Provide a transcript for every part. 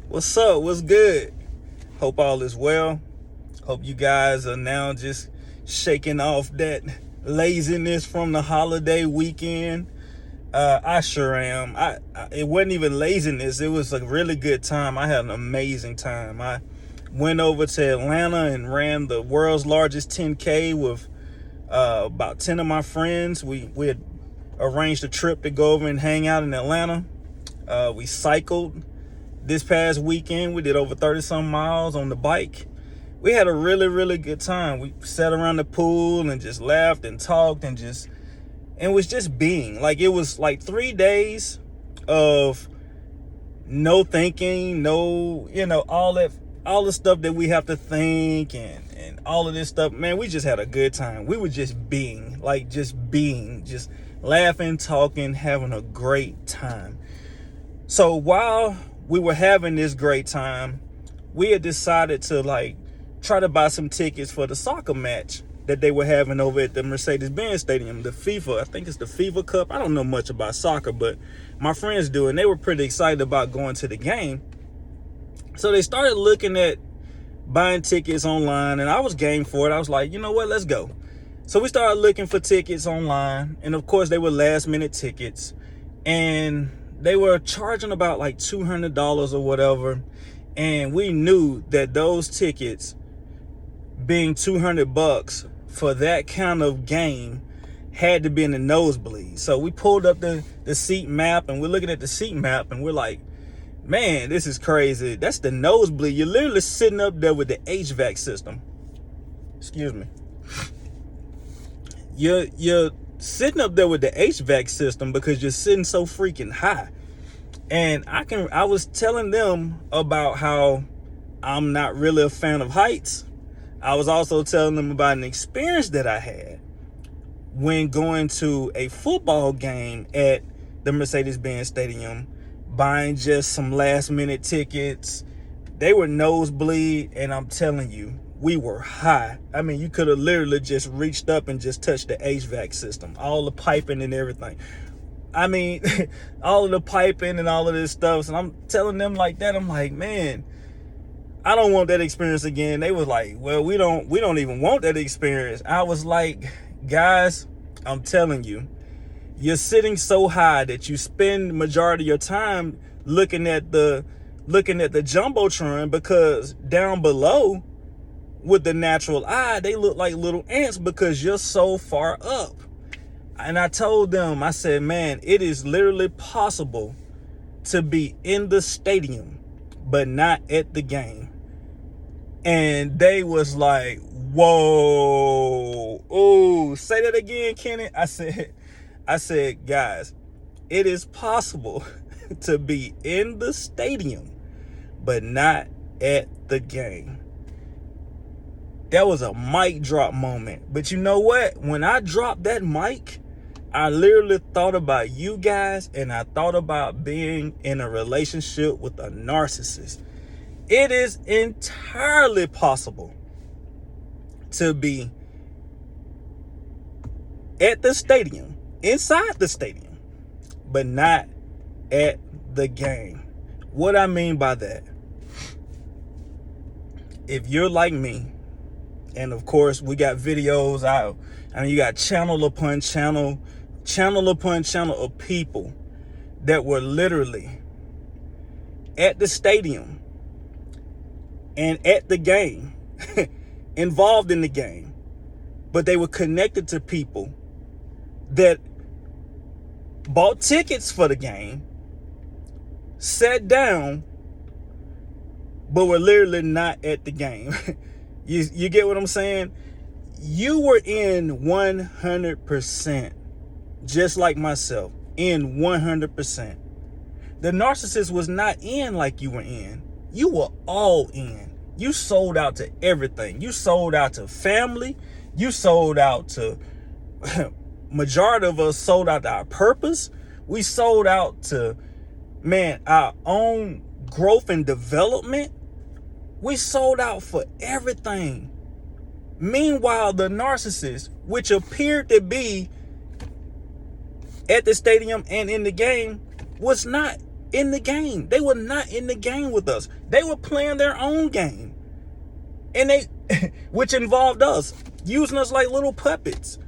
What's up? What's good? Hope all is well. Hope you guys are now just shaking off that laziness from the holiday weekend. I sure am. It wasn't even laziness. It was a really good time. I had an amazing time. I went over to Atlanta and ran the world's largest 10K with about 10 of my friends. We had arranged a trip to go over and hang out in Atlanta. We cycled this past weekend. We did over 30 some miles on the bike. We had a really, really good time. We sat around the pool and just laughed and talked and was just being. Like, it was like 3 days of no thinking, no, all the stuff that we have to think and all of this stuff. Man, we just had a good time. We were just being, just laughing, talking, having a great time. So while we were having this great time, we had decided to try to buy some tickets for the soccer match that they were having over at the Mercedes-Benz Stadium, the FIFA, I think it's the FIFA Cup. I don't know much about soccer, but my friends do, and they were pretty excited about going to the game. So they started looking at buying tickets online, and I was game for it. I was like, you know what, let's go. So we started looking for tickets online, and of course they were last minute tickets, and they were charging about like $200 or whatever. And we knew that those tickets being $200 for that kind of game had to be in the nosebleed. So we pulled up the seat map, and we're looking at the seat map, and we're like, man, this is crazy. That's the nosebleed. You're literally sitting up there with the HVAC system. Excuse me. You're sitting up there with the HVAC system because you're sitting so freaking high. And I was telling them about how I'm not really a fan of heights. I was also telling them about an experience that I had when going to a football game at the Mercedes-Benz Stadium, buying just some last minute tickets. They were nosebleed, and I'm telling you, we were high. I mean, you could have literally just reached up and just touched the HVAC system, all the piping and everything. I mean, all of the piping and all of this stuff. And I'm telling them like that. I'm like, man, I don't want that experience again. They was like, well, we don't even want that experience. I was like, guys, I'm telling you, you're sitting so high that you spend the majority of your time looking at the Jumbotron, because down below with the natural eye, they look like little ants because you're so far up. And I told them, I said, man, it is literally possible to be in the stadium, but not at the game. And they was like, whoa, oh, say that again, Kenny. I said, guys, it is possible to be in the stadium, but not at the game. That was a mic drop moment. But you know what? When I dropped that mic, I literally thought about you guys, and I thought about being in a relationship with a narcissist. It is entirely possible to be at the stadium, inside the stadium, but not at the game. What I mean by that, if you're like me, and of course we got videos out, I mean, you got channel upon channel of people that were literally at the stadium and at the game, involved in the game, but they were connected to people that bought tickets for the game, sat down, but were literally not at the game. You get what I'm saying? You were in 100%, just like myself, in 100%. The narcissist was not in like you were in. You were all in. You sold out to everything. You sold out to family. You sold out to, majority of us sold out to our purpose. We sold out to, man, our own growth and development. We sold out for everything. Meanwhile, the narcissist, which appeared to be at the stadium and in the game, was not in the game. They were not in the game with us. They were playing their own game. And which involved us, using us like little puppets.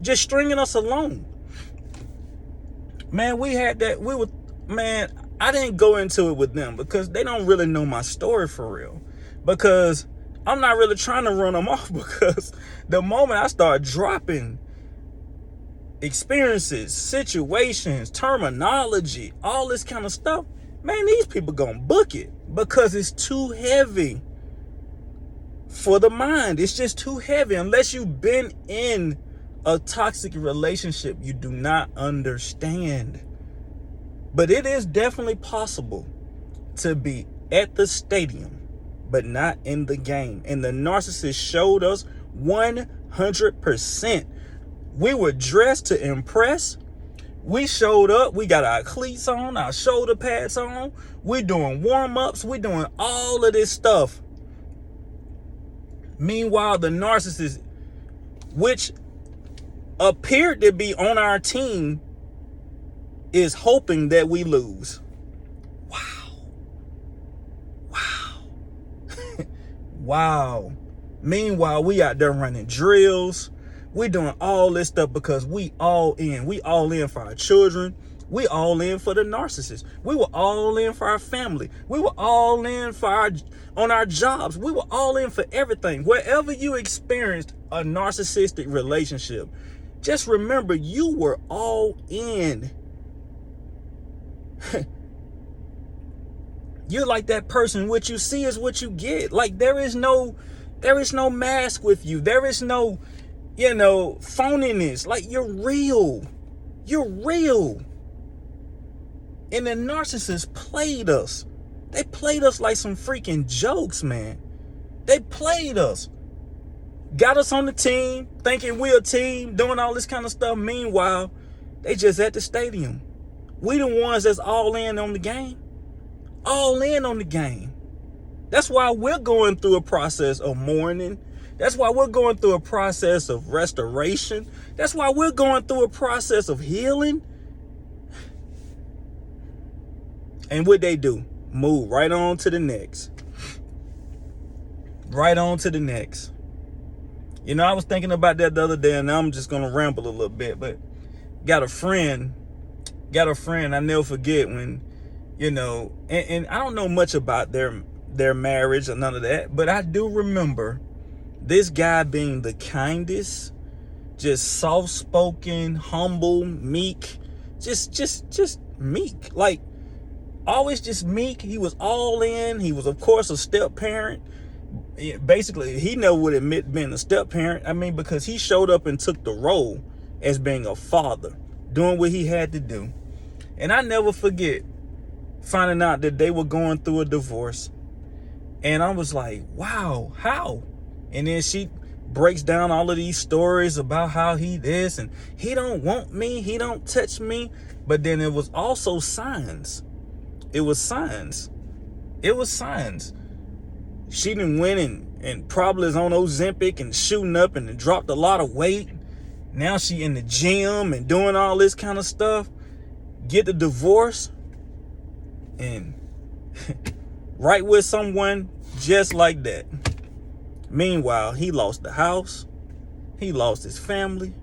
Just stringing us along. Man, I didn't go into it with them because they don't really know my story for real. Because I'm not really trying to run them off, because the moment I start dropping experiences, situations, terminology, all this kind of stuff, man, these people gonna book it because it's too heavy for the mind. It's just too heavy. Unless you've been in a toxic relationship, you do not understand. But it is definitely possible to be at the stadium but not in the game. And the narcissist showed us 100%. We were dressed to impress. We showed up. We got our cleats on, our shoulder pads on. We're doing warm-ups. We're doing all of this stuff. Meanwhile, the narcissist, which appeared to be on our team, is hoping that we lose. Wow. Meanwhile, we out there running drills. We doing all this stuff because we all in. We all in for our children. We all in for the narcissist. We were all in for our family. We were all in for on our jobs. We were all in for everything. Wherever you experienced a narcissistic relationship, just remember you were all in. You're like that person. What you see is what you get. Like there is no mask with you. There is no, phoniness. Like you're real. You're real. And the narcissists played us. They played us like some freaking jokes, man. They played us. Got us on the team, thinking we're a team, doing all this kind of stuff. Meanwhile, they just at the stadium. We the ones that's all in on the game. All in on the game. That's why we're going through a process of mourning. That's why we're going through a process of restoration. That's why we're going through a process of healing. And what they do, move right on to the next. Right on to the next. I was thinking about that the other day, and I'm just going to ramble a little bit, but got a friend I never forget when, and I don't know much about their marriage or none of that, but I do remember this guy being the kindest, just soft-spoken, humble, meek, just meek, like always just meek. He was all in. He was, of course, a step parent. Basically, he never would admit being a step parent. I mean, because he showed up and took the role as being a father, doing what he had to do. And I never forget finding out that they were going through a divorce. And I was like, wow, how? And then she breaks down all of these stories about how he this and he don't want me, he don't touch me. But then it was also signs. It was signs. She done went and probably is on Ozempic and shooting up and dropped a lot of weight. Now she in the gym and doing all this kind of stuff. Get the divorce and right with someone just like that. Meanwhile, he lost the house. He lost his family.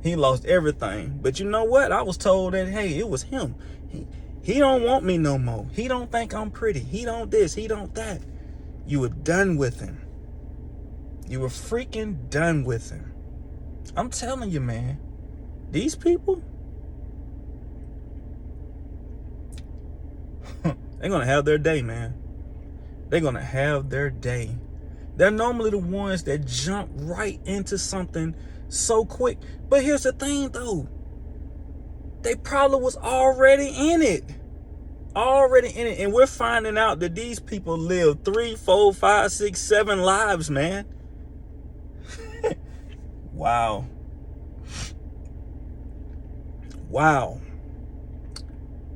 He lost everything. But you know what? I was told that, hey, it was him. He don't want me no more. He don't think I'm pretty. He don't this. He don't that. You were done with him. You were freaking done with him. I'm telling you, man. These people, they're going to have their day, man. They're going to have their day. They're normally the ones that jump right into something so quick. But here's the thing, though. They probably was already in it. And we're finding out that these people live 3, 4, 5, 6, 7 lives, man. Wow.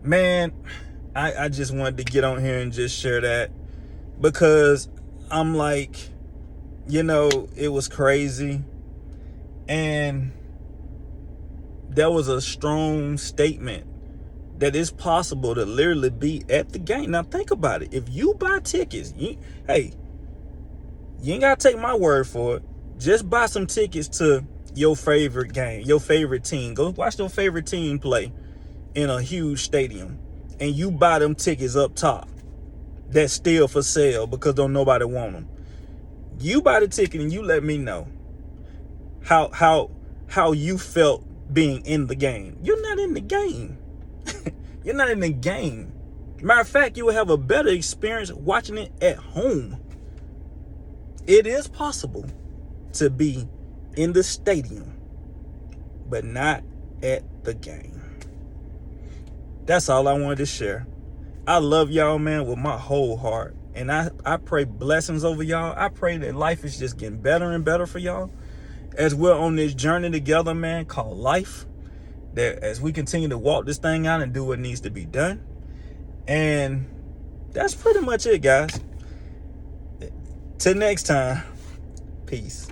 Man, I just wanted to get on here and just share that, because I'm like, it was crazy. And there was a strong statement that it's possible to literally be at the game. Now think about it. If you buy tickets, hey, you ain't gotta take my word for it. Just buy some tickets to your favorite game, your favorite team. Go watch your favorite team play in a huge stadium, and you buy them tickets up top that's still for sale because don't nobody want them. You buy the ticket and you let me know how you felt being in the game. You're not in the game. You're not in the game. Matter of fact, you will have a better experience watching it at home. It is possible to be in the stadium, but not at the game. That's all I wanted to share. I love y'all, man, with my whole heart. And I pray blessings over y'all. I pray that life is just getting better and better for y'all as we're on this journey together, man, called life. That as we continue to walk this thing out and do what needs to be done. And that's pretty much it, guys. Till next time, peace.